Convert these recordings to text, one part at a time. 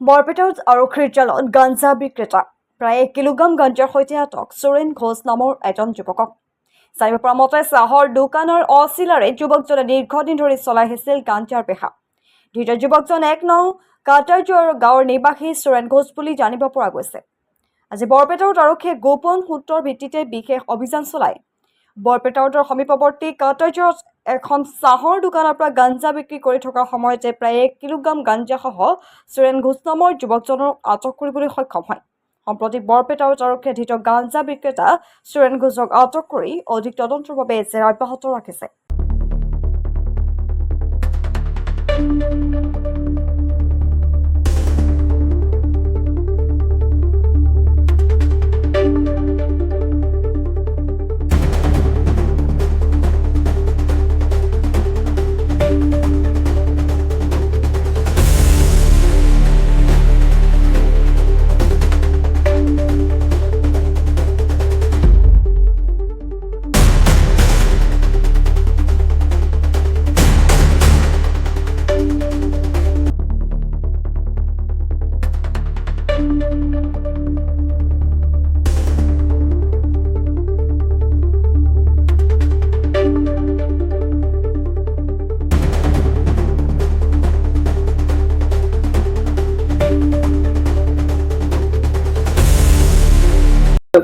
বৰপেটাত আৰক্ষীৰ জালত গাঞ্জা বিক্ৰেতা প্ৰায় 1 কিলোগ্ৰাম গাঞ্জাৰ সৈতে আটক সুৰেন ঘোষ নামৰ এজন যুৱকক। জানিব পৰা মতে চাহৰ দোকানৰ অচিলাৰে যুৱকজনে দীৰ্ঘদিন ধৰি চলাই আহিছিল গাঞ্জাৰ বেহা। ধৃত যুৱকজন 1 নং কাটাৰজোৰ গাঁৱৰ নিবাসী সুৰেন ঘোষ বুলি জানিব পৰা গৈছে। আজি বৰপেটাত আৰক্ষীয়ে গোপন সূত্ৰৰ ভিত্তিতে বিশেষ অভিযান চলায়। বৰপেটাৰ সমীপৱৰ্তী কাটাৰজোৰত এখন চাহৰ দোকানৰ পৰা গাঞ্জা বিক্ৰী কৰি থকাৰ সময়তে প্ৰায় 1 কিলোগ্ৰাম গাঞ্জাসহ সুৰেন ঘোষ নামৰ যুৱকজনক আটক কৰিবলৈ সক্ষম হয়। সম্প্ৰতি বৰপেটাৰ আৰক্ষীয়ে ধৃত গাঞ্জা বিক্ৰেতা সুৰেন ঘোষক আটক কৰি অধিক তদন্তৰ বাবে জেৰা অব্যাহত ৰাখিছে।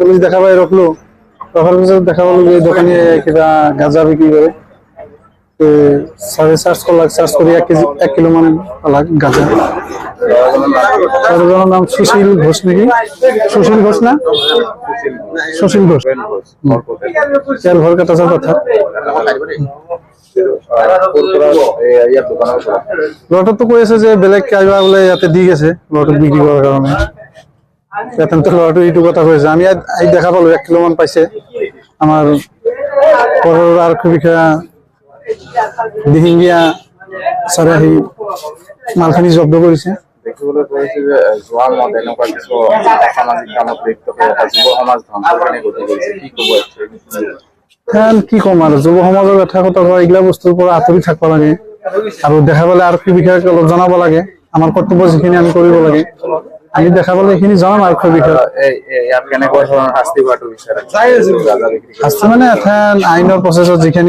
পুলিশ দেখা পাই রাখলো রাখার পিছনে দেখা পালো যে দোকানে কিনা গাঁজা বিক্রি করে। সার্চ করলাম, সার্চ করে 1 কিলো মানে গাঁজা। তার নাম সুশীল ঘোষ নাকি? সুশীল ঘোষ না? সুশীল ঘোষ তেল ভর কথা কথা লটত তো কইছে যে বেলেগ কাইবা বলে ইয়াতে দি গেছে লটত বিক্রি করার কারণে। এখন তো লটত এইটু কথা কইছে। আমি আই দেখা পালো 1 কিলো মান পাইছে। আমার পরের আরক্ষী বিষয়া দিহিঙ্গিয়া সারাহি মালখানি জব্দ করেছে। দেখিবলৈ পাইছে যে যোৱা মত এনেকুৱা কিছু সামাজিক কামত লিপ্ত হৈ যুৱ সমাজ ধ্বংসৰ কাৰণে গতি কৰিছে। কি ক'ব কি কম আৰু যুৱ সমাজৰ কথা কথা কয় এইগিলা বস্তুৰ পৰা আঁতৰি থাকিব লাগে আৰু দেখা পালে আৰক্ষী বিষয়াক অলপ জনাব লাগে। আমাৰ কৰ্তব্য যিখিনি আমি কৰিব লাগে আমি দেখা পালে এইখিনি জনাম আৰক্ষী বিষয়াক। ইয়াত কেনেকুৱা ধৰণৰ শাস্তি হোৱাটো বিচাৰে? শাস্তি মানে এখন আইনৰ প্ৰচেছত যিখিনি